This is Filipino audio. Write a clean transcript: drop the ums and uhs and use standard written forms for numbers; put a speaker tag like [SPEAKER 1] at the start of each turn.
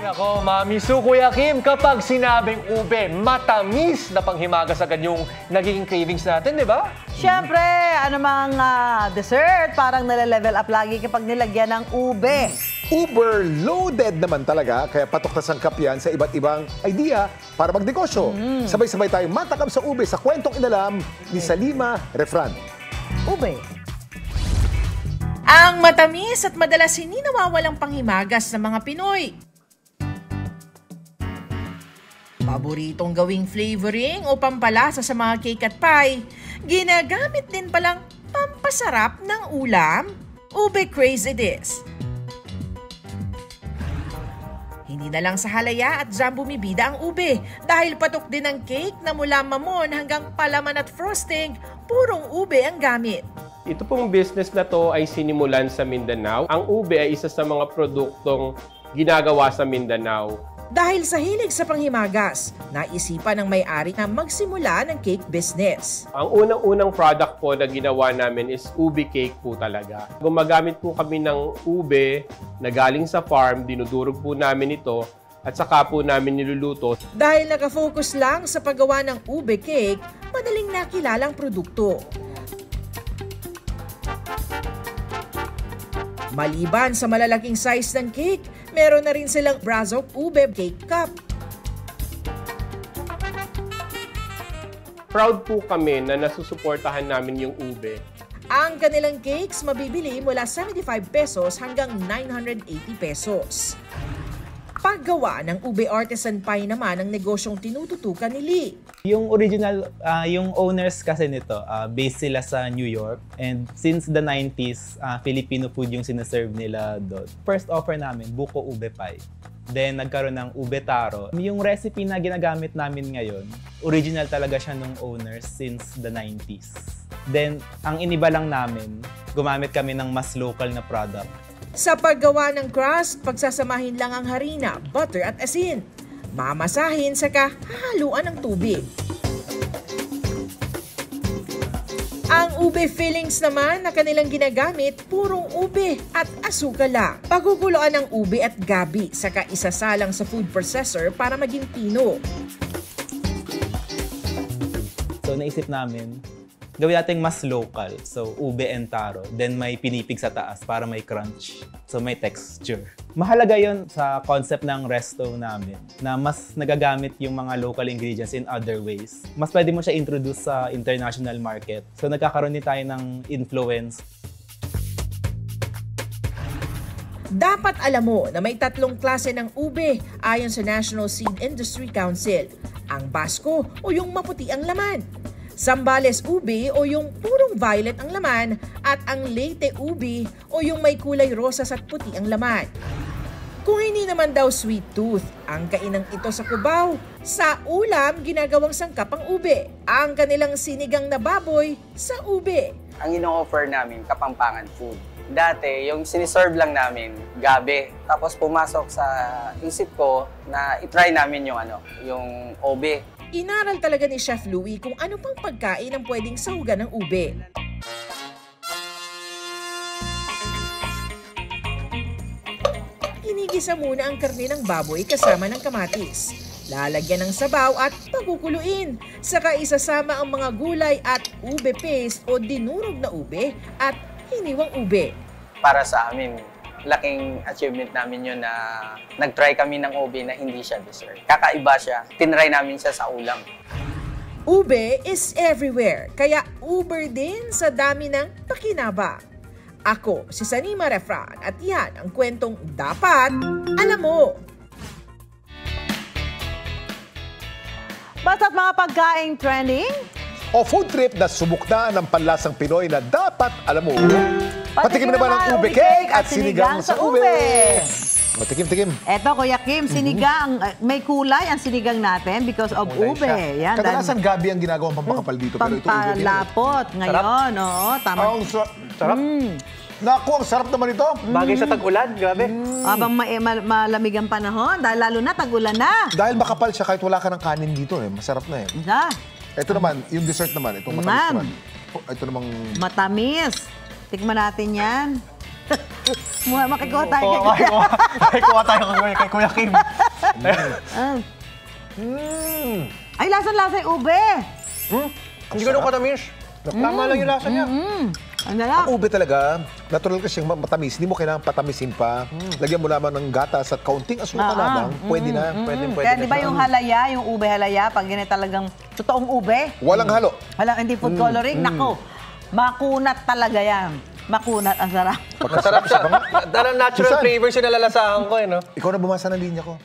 [SPEAKER 1] Ako, Mami Su, Kuya Kim, kapag sinabing ube, matamis na panghimagas agad yung nagiging cravings natin, di ba?
[SPEAKER 2] Siyempre, anumang dessert, parang nale-level up lagi kapag nilagyan ng ube.
[SPEAKER 3] Uber loaded naman talaga, kaya patok na sangkap yan sa iba't ibang idea para magnegosyo. Sabay-sabay tayong matakam sa ube sa kwentong inalam ni Salima Refran.
[SPEAKER 2] Ube.
[SPEAKER 4] Ang matamis at madalas hindi nawawalang panghimagas ng mga Pinoy. Paboritong gawing flavoring o pampalasa sa mga cake at pie, ginagamit din palang pampasarap ng ulam. Ube craze it is. Hindi na lang sa halaya at jam bumibida ang ube dahil patok din ang cake na mula mamon hanggang palaman at frosting, purong ube ang gamit.
[SPEAKER 5] Ito pong business na to ay sinimulan sa Mindanao. Ang ube ay isa sa mga produktong ginagawa sa Mindanao.
[SPEAKER 4] Dahil sa hilig sa panghimagas, naisipan ng may-ari na magsimula ng cake business.
[SPEAKER 5] Ang unang-unang product po na ginawa namin is ube cake po talaga. Gumagamit po kami ng ube na galing sa farm, dinudurog po namin ito at saka po namin niluluto.
[SPEAKER 4] Dahil nakafocus lang sa paggawa ng ube cake, madaling nakilalang produkto. Maliban sa malalaking size ng cake, meron na rin silang Brazok Ube Cake Cup.
[SPEAKER 5] Proud po kami na nasusuportahan namin yung ube.
[SPEAKER 4] Ang kanilang cakes mabibili mula 75 pesos hanggang 980 pesos. Paggawa ng ube artisan pie naman ang negosyong tinututukan ni Lee.
[SPEAKER 6] Yung original, yung owners kasi nito, based sila sa New York. And since the 90s, Filipino food yung sinaserve nila doon. First offer namin, buko ube pie. Then nagkaroon ng ube taro. Yung recipe na ginagamit namin ngayon, original talaga siya nung owners since the 90s. Then ang iniba lang namin, gumamit kami ng mas local na product.
[SPEAKER 4] Sa paggawa ng crust, pagsasamahin lang ang harina, butter at asin. Mamasahin saka hahaluan ng tubig. Ang ube fillings naman na kanilang ginagamit, purong ube at asukal lang. Pagukuloan ng ube at gabi saka isasalang sa food processor para maging pino.
[SPEAKER 6] So naisip namin, gawin natin mas local. So, ube and taro. Then may pinipig sa taas para may crunch. So, may texture. Mahalaga yon sa concept ng resto namin na mas nagagamit yung mga local ingredients in other ways. Mas pwede mo siya introduce sa international market. So, nagkakaroon din tayo ng influence.
[SPEAKER 4] Dapat alam mo na may 3 klase ng ube ayon sa National Seed Industry Council. Ang Basco o yung maputi ang laman. Zambales ube o yung purong violet ang laman at ang Leyte ube o yung may kulay rosas at puti ang laman. Kung hindi naman daw sweet tooth, ang kainang ito sa Cubao, sa ulam ginagawang sangkap ang ube, ang kanilang sinigang na baboy sa ube.
[SPEAKER 7] Ang ino-offer namin, Kapampangan food. Dati, yung siniserve lang namin, gabi. Tapos pumasok sa isip ko na itry namin yung ube.
[SPEAKER 4] Inaral talaga ni Chef Louie kung ano pang pagkain ang pwedeng sahugan ng ube. Inigisa muna ang karne ng baboy kasama ng kamatis. Lalagyan ng sabaw at pagkukuluin. Saka isasama ang mga gulay at ube paste o dinurog na ube at hiniwang ube.
[SPEAKER 7] Para sa amin, laking achievement namin yun na nag-try kami ng ube na hindi siya dessert. Kakaiba siya. Tinry namin siya sa ulam.
[SPEAKER 4] Ube is everywhere, kaya Uber din sa dami ng pakinabang. Ako, si Salima Refran at yan ang kwentong dapat alam mo.
[SPEAKER 2] Basta't mga pagkaing trending,
[SPEAKER 3] O food trip na subok na ng panlasang Pinoy na dapat alam mo. Patikim naman ang ube cake at sinigang sa ube. Matikim-tikim.
[SPEAKER 2] Eto, Kuya Kim, sinigang. May kulay ang sinigang natin because of ube. Yan,
[SPEAKER 3] Kadalasan gabi ang ginagawang pampakapal dito. Pero ito ube din.
[SPEAKER 2] Pampalapot ngayon. Oo, tama.
[SPEAKER 3] Ang sarap. Naku, ang sarap naman ito.
[SPEAKER 1] Bagay sa tag-ulan, grabe.
[SPEAKER 2] Habang malamig ang panahon, dahil lalo na tag-ulan na.
[SPEAKER 3] Dahil makapal siya kahit wala ka ng kanin dito. Masarap na eh.
[SPEAKER 2] Isa.
[SPEAKER 3] Ito naman, yung dessert naman. Itong matamis naman. Ito namang...
[SPEAKER 2] Matamis. Tikman natin yan. Makikuha tayo kay
[SPEAKER 1] Kuha tayo kay Kuya Kim.
[SPEAKER 2] Ay, lasang-lasa yung ube.
[SPEAKER 1] Hindi ganun katamis. Tama lang yung lasa niya.
[SPEAKER 2] Ang sarap.
[SPEAKER 3] Ang ube talaga, natural kasi siyang matamis. Hindi mo kailangan patamisin pa. Lagyan mo lamang ng gatas at kaunting asukal lamang. Pwede na. Pwede
[SPEAKER 2] Kaya
[SPEAKER 3] na
[SPEAKER 2] di ba
[SPEAKER 3] siya.
[SPEAKER 2] yung halaya, yung ube halaya, pag ganyan talagang totoong ube,
[SPEAKER 3] Walang halo.
[SPEAKER 2] hindi food coloring, nako, makunat talaga yan. Makunat, ang sarap.
[SPEAKER 1] Masarap siya. Natural
[SPEAKER 3] Susan.
[SPEAKER 1] flavors yung nalalasahan ko, eh, no?
[SPEAKER 3] Ikaw na bumasa ng linya ko.